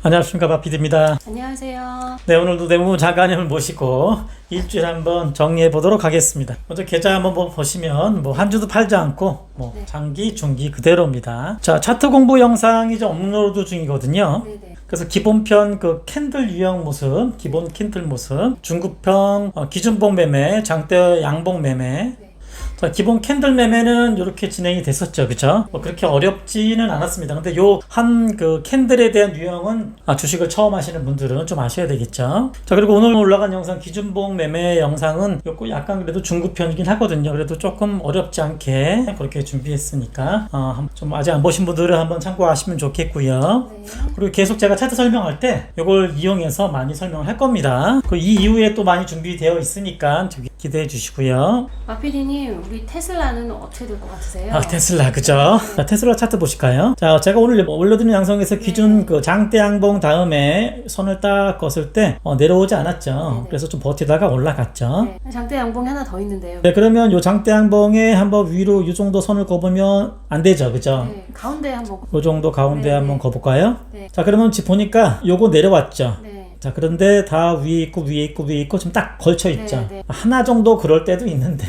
안녕하십니까, 박PD입니다. 안녕하세요. 네, 오늘도 내무부 장관님을 모시고 일주일에 한번 정리해 보도록 하겠습니다. 먼저 계좌 한번 보시면 한 주도 팔지 않고 네. 장기, 중기 그대로입니다. 자, 차트 공부 영상이 좀 업로드 중이거든요. 네네. 그래서 기본편 그 캔들 유형 모습, 기본 캔들 모습, 중급형 기준봉 매매, 장대 양봉 매매. 네. 자, 기본 캔들 매매는 이렇게 진행이 됐었죠, 그쵸? 그렇게 어렵지는 않았습니다. 근데 요 한 그 캔들에 대한 유형은 주식을 처음 하시는 분들은 좀 아셔야 되겠죠. 자, 그리고 오늘 올라간 영상 기준봉 매매 영상은 요거 약간 그래도 중급편이긴 하거든요. 그래도 조금 어렵지 않게 그렇게 준비했으니까 좀 아직 안 보신 분들은 한번 참고하시면 좋겠고요. 네. 그리고 계속 제가 차트 설명할 때 이걸 이용해서 많이 설명을 할 겁니다. 이 이후에 또 많이 준비되어 있으니까 기대해 주시고요. 박PD님, 우리 테슬라는 어떻게 될 것 같으세요? 테슬라, 그죠? 자, 테슬라 차트 보실까요? 자, 제가 오늘 올려드린 양성에서 기준 그 장대 양봉 다음에 선을 딱 껐을 때 내려오지 않았죠. 네네. 그래서 좀 버티다가 올라갔죠. 네. 장대 양봉이 하나 더 있는데요. 네, 그러면 요 장대 양봉에 한번 위로 이 정도 선을 거보면 안 되죠, 그죠? 네. 가운데 한번. 요 정도 가운데 네네. 한번 거볼까요? 네. 자, 그러면 지금 보니까 요거 내려왔죠. 네. 자, 그런데 다 위에 있고 위에 있고 위에 있고 지금 딱 걸쳐 있죠. 네. 하나 정도 그럴 때도 있는데.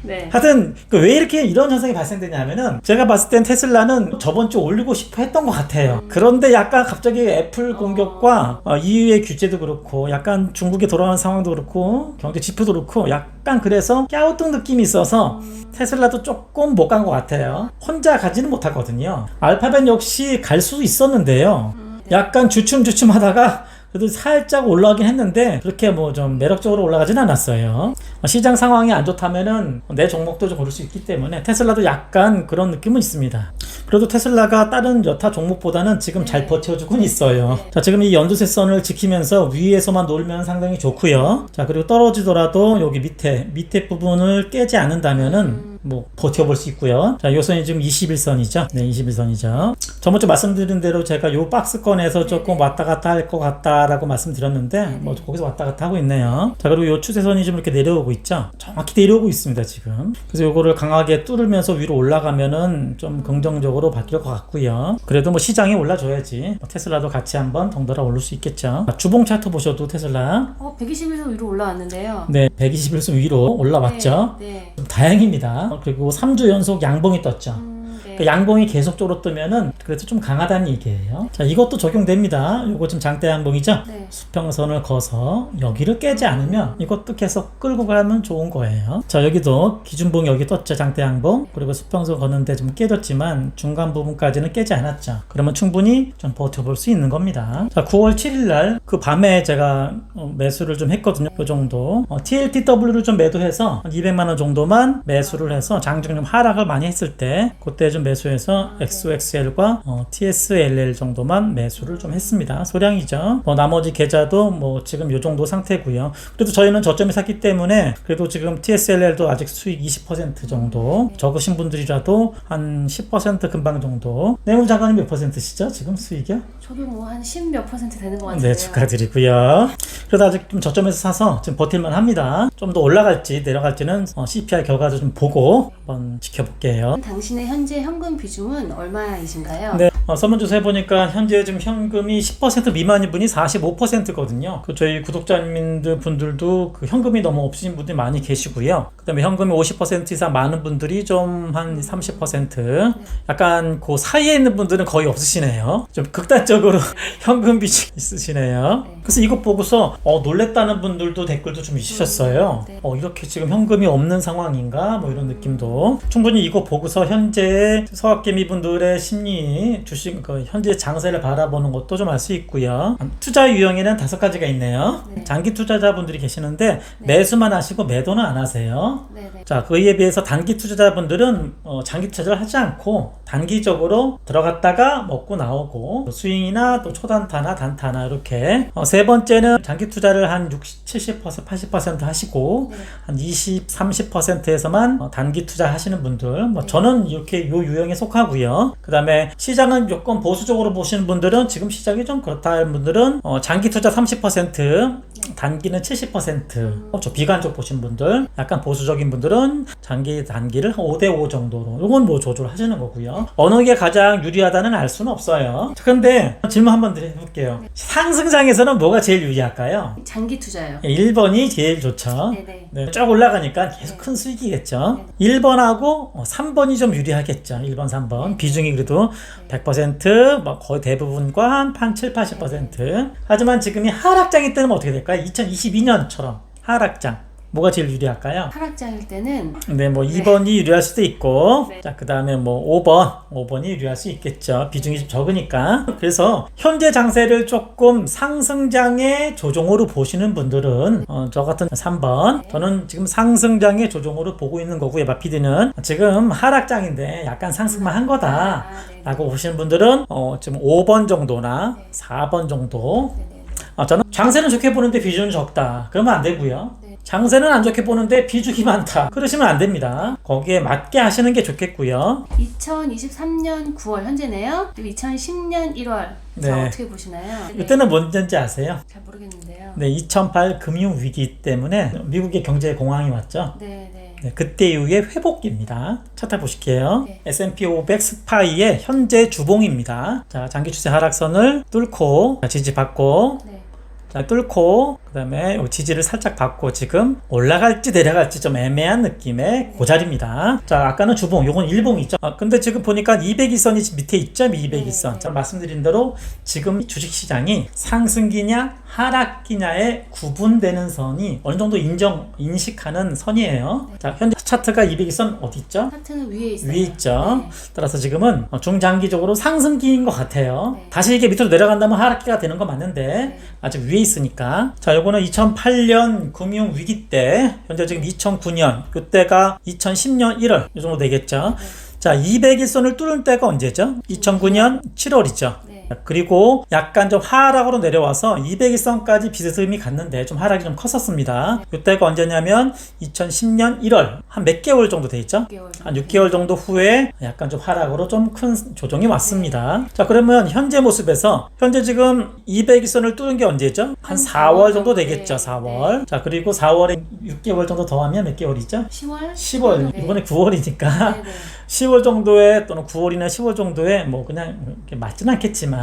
네. 하여튼 왜 이렇게 이런 현상이 발생되냐면은 제가 봤을 땐 테슬라는 저번 주 올리고 싶어 했던 것 같아요. 그런데 약간 갑자기 애플 공격과 EU의 규제도 그렇고 약간 중국에 돌아가는 상황도 그렇고 경제 지표도 그렇고 약간 그래서 깨우뚱 느낌이 있어서 테슬라도 조금 못 간 것 같아요. 혼자 가지는 못하거든요. 알파벳 역시 갈 수도 있었는데요. 약간 주춤주춤 하다가 그래도 살짝 올라가긴 했는데 그렇게 좀 매력적으로 올라가진 않았어요. 시장 상황이 안 좋다면은 내 종목도 좀 고를 수 있기 때문에 테슬라도 약간 그런 느낌은 있습니다. 그래도 테슬라가 다른 여타 종목보다는 지금 잘 버텨주고 있어요. 자, 지금 이 연두세선을 지키면서 위에서만 놀면 상당히 좋고요. 자, 그리고 떨어지더라도 여기 밑에 부분을 깨지 않는다면은 버텨볼 수 있고요. 자, 요 선이 지금 21선이죠. 네, 21선이죠. 저번주 말씀드린 대로 제가 요 박스권에서 조금 왔다 갔다 할 것 같다라고 말씀드렸는데 거기서 왔다 갔다 하고 있네요. 자, 그리고 요 추세선이 좀 이렇게 내려오고 있죠. 정확히 내려오고 있습니다, 지금. 그래서 요거를 강하게 뚫으면서 위로 올라가면은 좀 긍정적으로 바뀔 것 같고요. 그래도 시장이 올라줘야지 테슬라도 같이 한번 덩달아 오를 수 있겠죠. 주봉 차트 보셔도 테슬라 121선 위로 올라왔는데요. 네, 121선 위로 올라왔죠. 네. 다행입니다. 그리고 3주 연속 양봉이 떴죠. 네. 그 양봉이 계속적으로 뜨면은 그래도 좀 강하다는 얘기예요. 자, 이것도 적용됩니다. 요거 지금 장대 양봉이죠? 네. 수평선을 거서 여기를 깨지 않으면 이것도 계속 끌고 가면 좋은 거예요. 자, 여기도 기준봉이 여기 떴죠. 장대 양봉. 그리고 수평선 걷는데 좀 깨졌지만 중간 부분까지는 깨지 않았죠. 그러면 충분히 좀 버텨볼 수 있는 겁니다. 자, 9월 7일 날 그 밤에 제가 매수를 좀 했거든요. 그 정도. TLTW를 좀 매도해서 한 200만 원 정도만 매수를 해서 장중 좀 하락을 많이 했을 때 그때 좀 매수해서 XOXL과 TSLL 정도만 매수를 좀 했습니다. 소량이죠. 나머지 계좌도 지금 요 정도 상태고요. 그래도 저희는 저점에 샀기 때문에 그래도 지금 TSLL도 아직 수익 20% 정도, 적으신 분들이라도 한 10% 금방 정도. 내무부 장관님 몇 %시죠? 지금 수익이요? 저도 한 10 몇 % 되는 것 같아요. 네, 축하드리고요. 그래도 아직 좀 저점에서 사서 지금 버틸만 합니다. 좀 더 올라갈지 내려갈지는 CPI 결과도 좀 보고 한번 지켜볼게요. 당신의 현재 현금 비중은 얼마이신가요? 네, 설문조사 해보니까 현재 지금 현금이 10% 미만인 분이 45%거든요. 저희 구독자님들 분들도 그 현금이 너무 없으신 분들이 많이 계시고요. 그 다음에 현금이 50% 이상 많은 분들이 좀 한 30%, 약간 그 사이에 있는 분들은 거의 없으시네요. 좀 극단적으로 현금 비중 있으시네요. 그래서 이것 보고서 놀랬다는 분들도 댓글도 좀 있으셨어요. 이렇게 지금 현금이 없는 상황인가? 이런 느낌도. 충분히 이거 보고서 현재 서학개미 분들의 심리, 주식, 현재 장세를 바라보는 것도 좀 알 수 있고요. 투자 유형에는 5가지가 있네요. 장기 투자자분들이 계시는데 매수만 하시고 매도는 안 하세요. 자, 그에 비해서 단기 투자자분들은 장기 투자를 하지 않고 단기적으로 들어갔다가 먹고 나오고 스윙이나 또 초단타나 단타나 이렇게 세 번째는 장기 투자를 한 60, 70%, 80% 하시고 한 20, 30%에서만 단기 투자 하시는 분들, 저는 이렇게 요 유형에 속하고요. 그 다음에 시장은 조금 보수적으로 보시는 분들은 지금 시장이 좀 그렇다 하는 분들은 장기 투자 30%, 단기는 70%. 저 비관적 보신 분들, 약간 보수적인 분들은 단기를 한 5대5 정도로. 이건 뭐 조절을 하시는 거고요. 어느 게 가장 유리하다는 알 수는 없어요. 그런데 질문 한번 드려볼게요. 상승장에서는 뭐가 제일 유리할까요? 장기 투자요. 1번이 제일 좋죠. 네네. 네, 쭉 올라가니까 계속 큰 수익이겠죠. 1번하고 3번이 좀 유리하겠죠. 1번, 3번. 비중이 그래도 100%, 뭐 거의 대부분과 한 7, 80%. 하지만 지금이 하락장일 때는 어떻게 될까요? 2022년처럼 하락장. 뭐가 제일 유리할까요? 하락장일 때는 네, 뭐 2번이 유리할 수도 있고, 네. 자, 그 다음에 뭐 5번이 유리할 수 있겠죠. 비중이 좀 적으니까. 그래서 현재 장세를 조금 상승장의 조정으로 보시는 분들은, 저 같은 3번. 저는 지금 상승장의 조정으로 보고 있는 거고요. 마피디는 지금 하락장인데 약간 상승만 한 거다. 네. 라고 보시는 분들은, 지금 5번 정도나 4번 정도. 네네. 저는 장세는 좋게 보는데 비중은 적다. 그러면 안 되고요. 네. 장세는 안 좋게 보는데 비중이 많다. 그러시면 안 됩니다. 거기에 맞게 하시는 게 좋겠고요. 2023년 9월 현재네요. 그리고 2010년 1월. 네. 어떻게 보시나요? 이때는 뭔지 아세요? 잘 모르겠는데요. 네, 2008 금융위기 때문에 미국의 경제 공황이 왔죠. 네네. 네, 그때 이후의 회복기입니다. 차트 보실게요. 네. S&P 500 스파이의 현재 주봉입니다. 자, 장기 추세 하락선을 뚫고 지지받고 네. 자, 뚫고 그 다음에 지지를 살짝 받고 지금 올라갈지 내려갈지 좀 애매한 느낌의 그 자리입니다. 자, 아까는 주봉, 요건 일봉이죠. 근데 지금 보니까 200일선이 밑에 있죠. 200일선. 자, 말씀드린 대로 지금 주식시장이 상승기냐 하락기냐에 구분되는 선이 어느 정도 인식하는 선이에요. 자, 현재 차트가 200일선 어디 있죠? 차트는 위에 있어요. 위에 있죠. 네. 따라서 지금은 중장기적으로 상승기인 것 같아요. 네. 다시 이게 밑으로 내려간다면 하락기가 되는 건 맞는데 네. 아직 위에 있으니까. 자, 요거는 2008년 금융위기 때, 현재 지금 2009년, 이때가 2010년 1월 이 정도 되겠죠. 자, 200일선을 뚫을 때가 언제죠? 2009년 7월이죠. 네. 그리고 약간 좀 하락으로 내려와서 200일선까지 비스듬히 갔는데 좀 하락이 좀 컸었습니다. 이때가 언제냐면 2010년 1월 한 몇 개월 정도 돼 있죠? 6개월. 한 6개월 정도 후에 약간 좀 하락으로 좀 큰 조정이 왔습니다. 자, 그러면 현재 모습에서 현재 지금 200일선을 뚫은 게 언제죠? 한 4월 정도 되겠죠. 4월. 자, 그리고 4월에 6개월 정도 더하면 몇 개월이죠? 10월? 10월. 네. 이번에 9월이니까 네네. 10월 정도에 또는 9월이나 10월 정도에 뭐 그냥 이렇게 맞진 않겠지만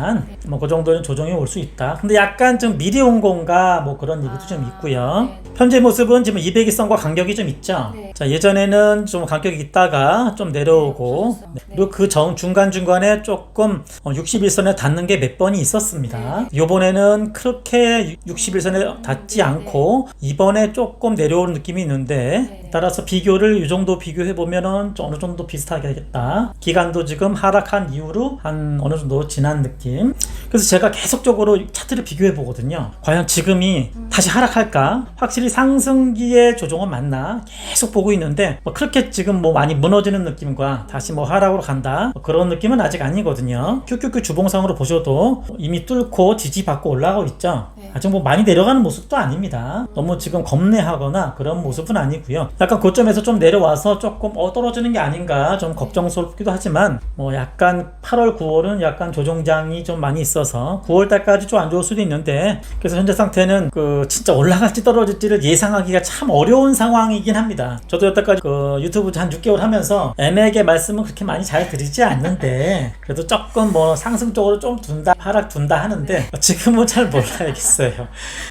뭐 그 정도는 조정이 올 수 있다. 근데 약간 좀 미리 온 건가 뭐 그런 얘기도 좀 있고요. 네. 현재 모습은 지금 200일선과 간격이 좀 있죠. 네. 자, 예전에는 좀 간격이 있다가 좀 내려오고 네. 그리고 그 중간중간에 조금 60일선에 닿는 게 몇 번이 있었습니다. 요번에는 그렇게 60일선에 닿지 않고 이번에 조금 내려오는 느낌이 있는데 따라서 비교를 이 정도 비교해 보면은 좀 어느 정도 비슷하게 하겠다. 기간도 지금 하락한 이후로 한 어느 정도 지난 느낌. 그래서 제가 계속적으로 차트를 비교해 보거든요. 과연 지금이 다시 하락할까? 확실히 상승기의 조정은 맞나? 계속 보고 있는데 뭐 그렇게 지금 뭐 많이 무너지는 느낌과 다시 뭐 하락으로 간다 뭐 그런 느낌은 아직 아니거든요. QQQ 주봉상으로 보셔도 이미 뚫고 지지받고 올라가고 있죠. 아직 뭐 많이 내려가는 모습도 아닙니다. 너무 지금 겁내하거나 그런 모습은 아니고요. 약간 고점에서 좀 내려와서 조금 떨어지는 게 아닌가 좀 걱정스럽기도 하지만 뭐 약간 8월 9월은 약간 조정장이 좀 많이 있어서 9월 달까지 좀 안 좋을 수도 있는데 그래서 현재 상태는 그 진짜 올라갈지 떨어질지를 예상하기가 참 어려운 상황이긴 합니다. 저도 여태까지 그 유튜브 한 6개월 하면서 애매하게 말씀은 그렇게 많이 잘 드리지 않는데 그래도 조금 뭐 상승 쪽으로 좀 둔다 하락 둔다 하는데 지금은 잘 몰라야겠어요.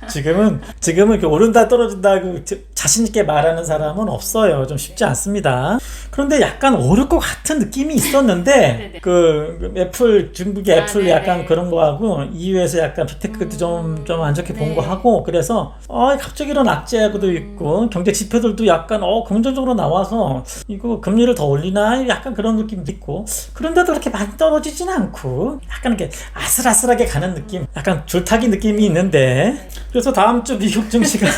지금은 이렇게 오른다 떨어진다 그 자신 있게 말하는 사람은 없어요. 좀 쉽지 않습니다. 그런데 약간 오를 것 같은 느낌이 있었는데 그 애플 중국의 애플 약간 그런 거하고 EU에서 약간 빅테크도 좀 안 좋게 본 거 하고 그래서 갑자기 이런 악재도 있고 경제 지표들도 약간 긍정적으로 나와서 이거 금리를 더 올리나 약간 그런 느낌도 있고 그런데도 그렇게 많이 떨어지진 않고 약간 이렇게 아슬아슬하게 가는 느낌 약간 줄타기 느낌이 있는데 그래서 다음 주 미국 증시가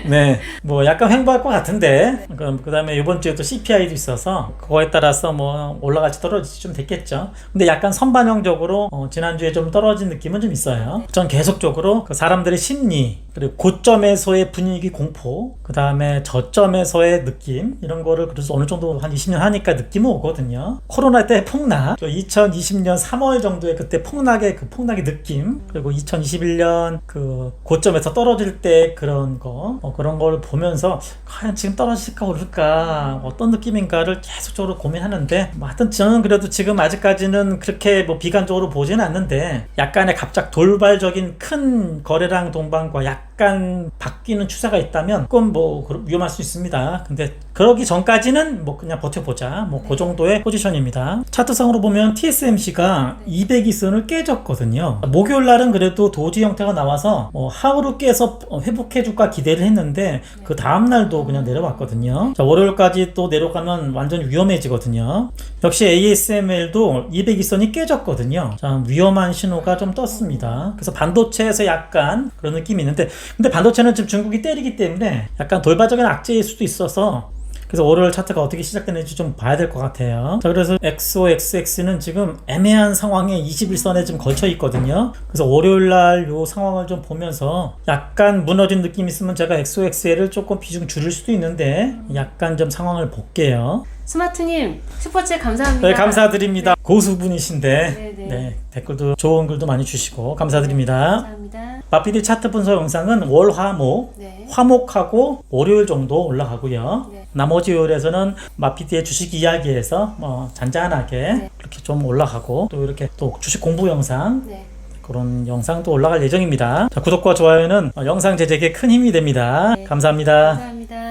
네, 뭐 약간 횡보할 것 같은데 그 다음에 이번 주에 또 CPI도 있어서 그거에 따라서 뭐 올라갈지 떨어질지 좀 됐겠죠. 근데 약간 선반영적으로 지난주에 좀 떨어진 느낌은 좀 있어요. 전 계속적으로 그 사람들의 심리 그리고 고점에서의 분위기 공포, 그 다음에 저점에서의 느낌, 이런 거를 그래서 어느 정도 한 20년 하니까 느낌은 오거든요. 코로나 때 폭락, 2020년 3월 정도에 그때 폭락의 느낌, 그리고 2021년 그 고점에서 떨어질 때 그런 거, 그런 걸 보면서 과연 지금 떨어질까 오를까 어떤 느낌인가를 계속적으로 고민하는데, 하여튼 저는 그래도 지금 아직까지는 그렇게 비관적으로 보지는 않는데, 약간의 갑작 돌발적인 큰 거래량 동반과 약간 바뀌는 추세가 있다면 조금 위험할 수 있습니다. 근데 그러기 전까지는 그냥 버텨보자, 그 정도의 포지션입니다. 차트상으로 보면 TSMC가 200일선을 깨졌거든요. 목요일 날은 그래도 도지 형태가 나와서 하루로 깨서 회복해줄까 기대를 했는데, 그 다음날도 그냥 내려왔거든요. 자, 월요일까지 또 내려가면 완전히 위험해지거든요. 역시 ASML도 200일선이 깨졌거든요. 자, 위험한 신호가 좀 떴습니다. 그래서 반도체에서 약간 그런 느낌이 있는데, 근데 반도체는 지금 중국이 때리기 때문에 약간 돌발적인 악재일 수도 있어서, 그래서 월요일 차트가 어떻게 시작되는지 좀 봐야 될 것 같아요. 자, 그래서 XOXX는 지금 애매한 상황에 21선에 지금 걸쳐 있거든요. 그래서 월요일 날 요 상황을 좀 보면서 약간 무너진 느낌이 있으면 제가 XOXL을 조금 비중 줄일 수도 있는데, 약간 좀 상황을 볼게요. 스마트님 슈퍼챗 감사합니다. 네, 감사드립니다. 고수분이신데 네네. 네, 댓글도 좋은 글도 많이 주시고 감사드립니다. 감사합니다. 마피디 차트 분석 영상은 월, 화목, 네. 화목하고 월요일 정도 올라가고요. 네. 나머지 요일에서는 마피디의 주식 이야기에서 잔잔하게 네. 이렇게 좀 올라가고, 또 이렇게 또 주식 공부 영상, 네. 그런 영상도 올라갈 예정입니다. 자, 구독과 좋아요는 영상 제작에 큰 힘이 됩니다. 네. 감사합니다. 감사합니다.